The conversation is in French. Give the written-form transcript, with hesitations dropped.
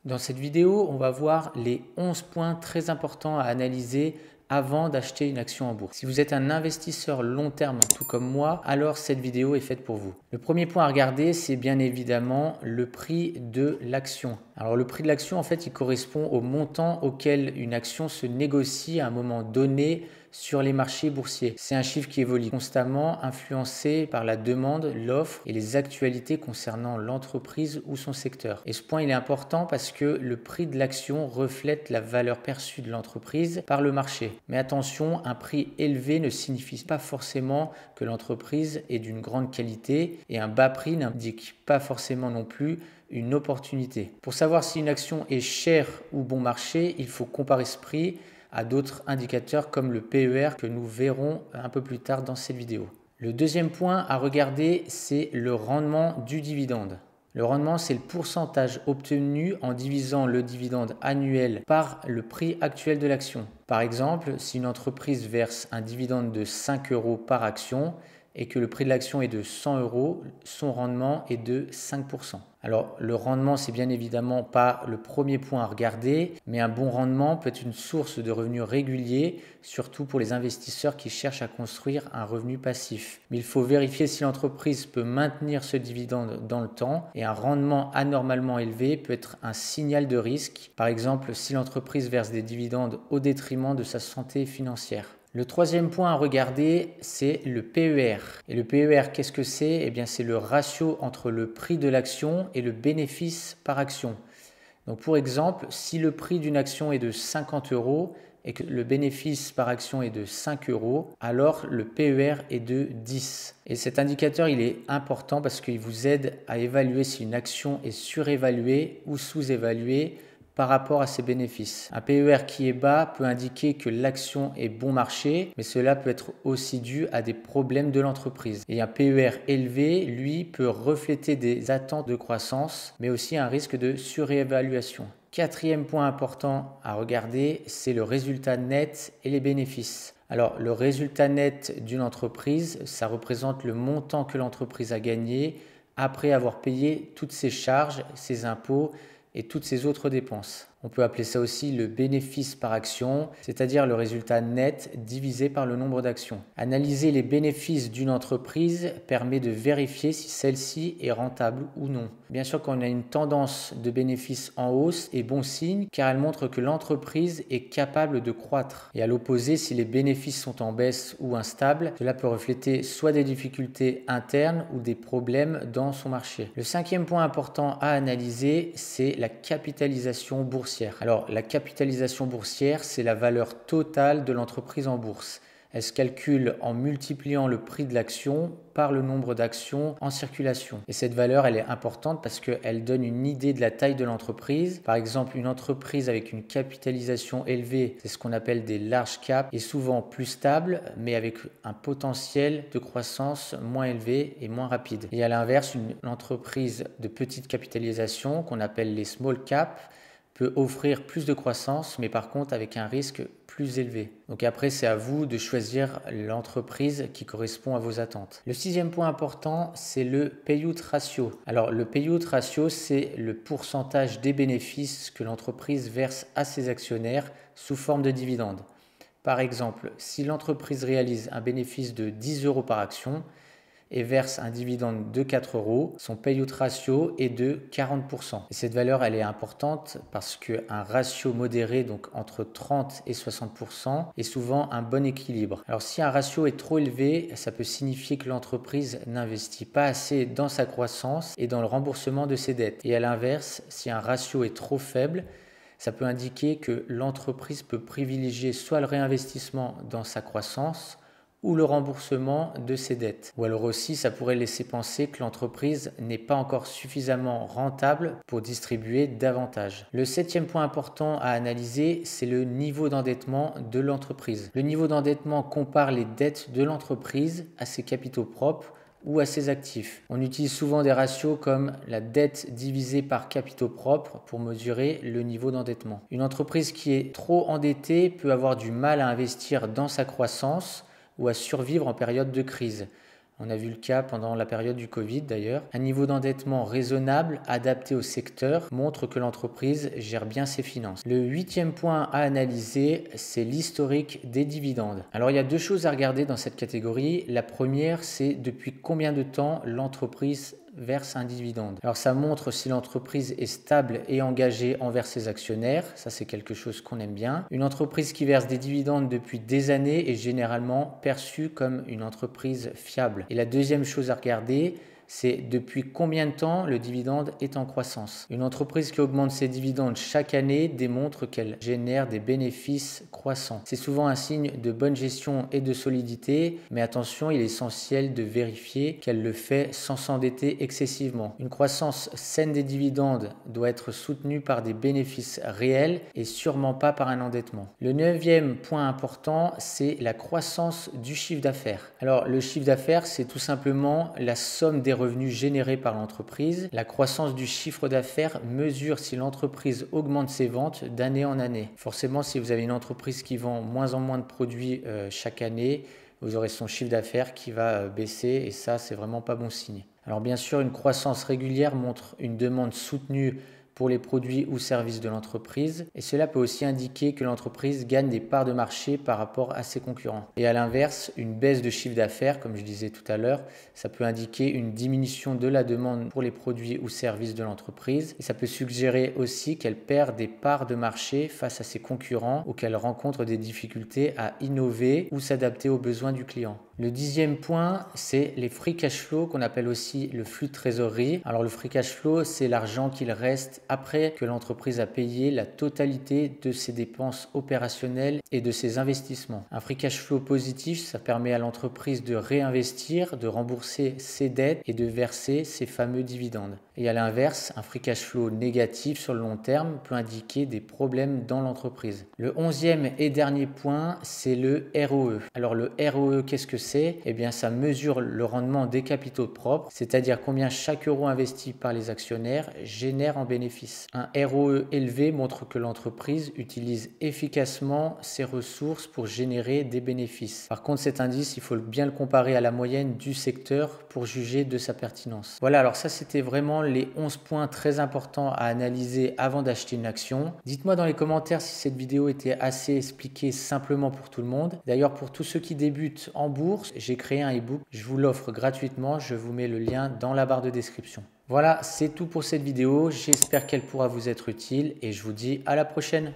Dans cette vidéo, on va voir les 11 points très importants à analyser avant d'acheter une action en bourse. Si vous êtes un investisseur long terme, tout comme moi, alors cette vidéo est faite pour vous. Le premier point à regarder, c'est bien évidemment le prix de l'action. Alors le prix de l'action, en fait, il correspond au montant auquel une action se négocie à un moment donné sur les marchés boursiers. C'est un chiffre qui évolue constamment, influencé par la demande, l'offre et les actualités concernant l'entreprise ou son secteur. Et ce point, il est important parce que le prix de l'action reflète la valeur perçue de l'entreprise par le marché. Mais attention, un prix élevé ne signifie pas forcément que l'entreprise est d'une grande qualité et un bas prix n'indique pas forcément non plus une opportunité. Pour savoir si une action est chère ou bon marché, il faut comparer ce prix à d'autres indicateurs comme le PER que nous verrons un peu plus tard dans cette vidéo. Le deuxième point à regarder, c'est le rendement du dividende. Le rendement, c'est le pourcentage obtenu en divisant le dividende annuel par le prix actuel de l'action. Par exemple, si une entreprise verse un dividende de 5 € par action et que le prix de l'action est de 100 €, son rendement est de 5%. Alors, le rendement, c'est bien évidemment pas le premier point à regarder, mais un bon rendement peut être une source de revenus réguliers, surtout pour les investisseurs qui cherchent à construire un revenu passif. Mais il faut vérifier si l'entreprise peut maintenir ce dividende dans le temps, et un rendement anormalement élevé peut être un signal de risque. Par exemple, si l'entreprise verse des dividendes au détriment de sa santé financière. Le troisième point à regarder, c'est le PER. Et le PER, qu'est-ce que c'est? Eh bien, c'est le ratio entre le prix de l'action et le bénéfice par action. Donc, pour exemple, si le prix d'une action est de 50 € et que le bénéfice par action est de 5 €, alors le PER est de 10. Et cet indicateur, il est important parce qu'il vous aide à évaluer si une action est surévaluée ou sous-évaluée par rapport à ses bénéfices. Un PER qui est bas peut indiquer que l'action est bon marché, mais cela peut être aussi dû à des problèmes de l'entreprise. Et un PER élevé, lui, peut refléter des attentes de croissance, mais aussi un risque de surévaluation. Quatrième point important à regarder, c'est le résultat net et les bénéfices. Alors, le résultat net d'une entreprise, ça représente le montant que l'entreprise a gagné après avoir payé toutes ses charges, ses impôts et toutes ces autres dépenses. On peut appeler ça aussi le bénéfice par action, c'est-à-dire le résultat net divisé par le nombre d'actions. Analyser les bénéfices d'une entreprise permet de vérifier si celle-ci est rentable ou non. Bien sûr, quand on a une tendance de bénéfices en hausse est bon signe car elle montre que l'entreprise est capable de croître. Et à l'opposé, si les bénéfices sont en baisse ou instables, cela peut refléter soit des difficultés internes ou des problèmes dans son marché. Le cinquième point important à analyser, c'est la capitalisation boursière. Alors, la capitalisation boursière, c'est la valeur totale de l'entreprise en bourse. Elle se calcule en multipliant le prix de l'action par le nombre d'actions en circulation. Et cette valeur, elle est importante parce qu'elle donne une idée de la taille de l'entreprise. Par exemple, une entreprise avec une capitalisation élevée, c'est ce qu'on appelle des large caps, est souvent plus stable, mais avec un potentiel de croissance moins élevé et moins rapide. Et à l'inverse, une entreprise de petite capitalisation, qu'on appelle les small caps, peut offrir plus de croissance, mais par contre avec un risque plus élevé. Donc après, c'est à vous de choisir l'entreprise qui correspond à vos attentes. Le sixième point important, c'est le payout ratio. Alors le payout ratio, c'est le pourcentage des bénéfices que l'entreprise verse à ses actionnaires sous forme de dividendes. Par exemple, si l'entreprise réalise un bénéfice de 10 € par action, et verse un dividende de 4 €, son payout ratio est de 40%. Et cette valeur, elle est importante parce qu'un ratio modéré, donc entre 30 et 60%, est souvent un bon équilibre. Alors si un ratio est trop élevé, ça peut signifier que l'entreprise n'investit pas assez dans sa croissance et dans le remboursement de ses dettes. Et à l'inverse, si un ratio est trop faible, ça peut indiquer que l'entreprise peut privilégier soit le réinvestissement dans sa croissance, ou le remboursement de ses dettes. Ou alors aussi, ça pourrait laisser penser que l'entreprise n'est pas encore suffisamment rentable pour distribuer davantage. Le septième point important à analyser, c'est le niveau d'endettement de l'entreprise. Le niveau d'endettement compare les dettes de l'entreprise à ses capitaux propres ou à ses actifs. On utilise souvent des ratios comme la dette divisée par capitaux propres pour mesurer le niveau d'endettement. Une entreprise qui est trop endettée peut avoir du mal à investir dans sa croissance ou à survivre en période de crise. On a vu le cas pendant la période du Covid d'ailleurs. Un niveau d'endettement raisonnable, adapté au secteur, montre que l'entreprise gère bien ses finances. Le 8e point à analyser, c'est l'historique des dividendes. Alors il y a deux choses à regarder dans cette catégorie. La première, c'est depuis combien de temps l'entreprise verse un dividende. Alors ça montre si l'entreprise est stable et engagée envers ses actionnaires, ça c'est quelque chose qu'on aime bien. Une entreprise qui verse des dividendes depuis des années est généralement perçue comme une entreprise fiable. Et la deuxième chose à regarder, c'est depuis combien de temps le dividende est en croissance. Une entreprise qui augmente ses dividendes chaque année démontre qu'elle génère des bénéfices croissants. C'est souvent un signe de bonne gestion et de solidité, mais attention, il est essentiel de vérifier qu'elle le fait sans s'endetter excessivement. Une croissance saine des dividendes doit être soutenue par des bénéfices réels et sûrement pas par un endettement. Le 9e point important, c'est la croissance du chiffre d'affaires. Alors le chiffre d'affaires, c'est tout simplement la somme des revenus générés par l'entreprise. La croissance du chiffre d'affaires mesure si l'entreprise augmente ses ventes d'année en année. Forcément, si vous avez une entreprise qui vend moins en moins de produits chaque année, vous aurez son chiffre d'affaires qui va baisser et ça, c'est vraiment pas bon signe. Alors bien sûr, une croissance régulière montre une demande soutenue pour les produits ou services de l'entreprise et cela peut aussi indiquer que l'entreprise gagne des parts de marché par rapport à ses concurrents. Et à l'inverse, une baisse de chiffre d'affaires, comme je disais tout à l'heure, ça peut indiquer une diminution de la demande pour les produits ou services de l'entreprise et ça peut suggérer aussi qu'elle perd des parts de marché face à ses concurrents ou qu'elle rencontre des difficultés à innover ou s'adapter aux besoins du client. Le 10e point, c'est les free cash flow qu'on appelle aussi le flux de trésorerie. Alors le free cash flow, c'est l'argent qu'il reste après que l'entreprise a payé la totalité de ses dépenses opérationnelles et de ses investissements. Un free cash flow positif, ça permet à l'entreprise de réinvestir, de rembourser ses dettes et de verser ses fameux dividendes. Et à l'inverse, un free cash flow négatif sur le long terme peut indiquer des problèmes dans l'entreprise. Le 11e et dernier point, c'est le ROE. Alors le ROE, qu'est-ce que c'est? Eh bien, ça mesure le rendement des capitaux propres, c'est-à-dire combien chaque euro investi par les actionnaires génère en bénéfice. Un ROE élevé montre que l'entreprise utilise efficacement ses ressources pour générer des bénéfices. Par contre, cet indice, il faut bien le comparer à la moyenne du secteur pour juger de sa pertinence. Voilà, alors ça, c'était vraiment les 11 points très importants à analyser avant d'acheter une action. Dites-moi dans les commentaires si cette vidéo était assez expliquée simplement pour tout le monde. D'ailleurs, pour tous ceux qui débutent en bourse, j'ai créé un e-book. Je vous l'offre gratuitement. Je vous mets le lien dans la barre de description. Voilà, c'est tout pour cette vidéo. J'espère qu'elle pourra vous être utile et je vous dis à la prochaine.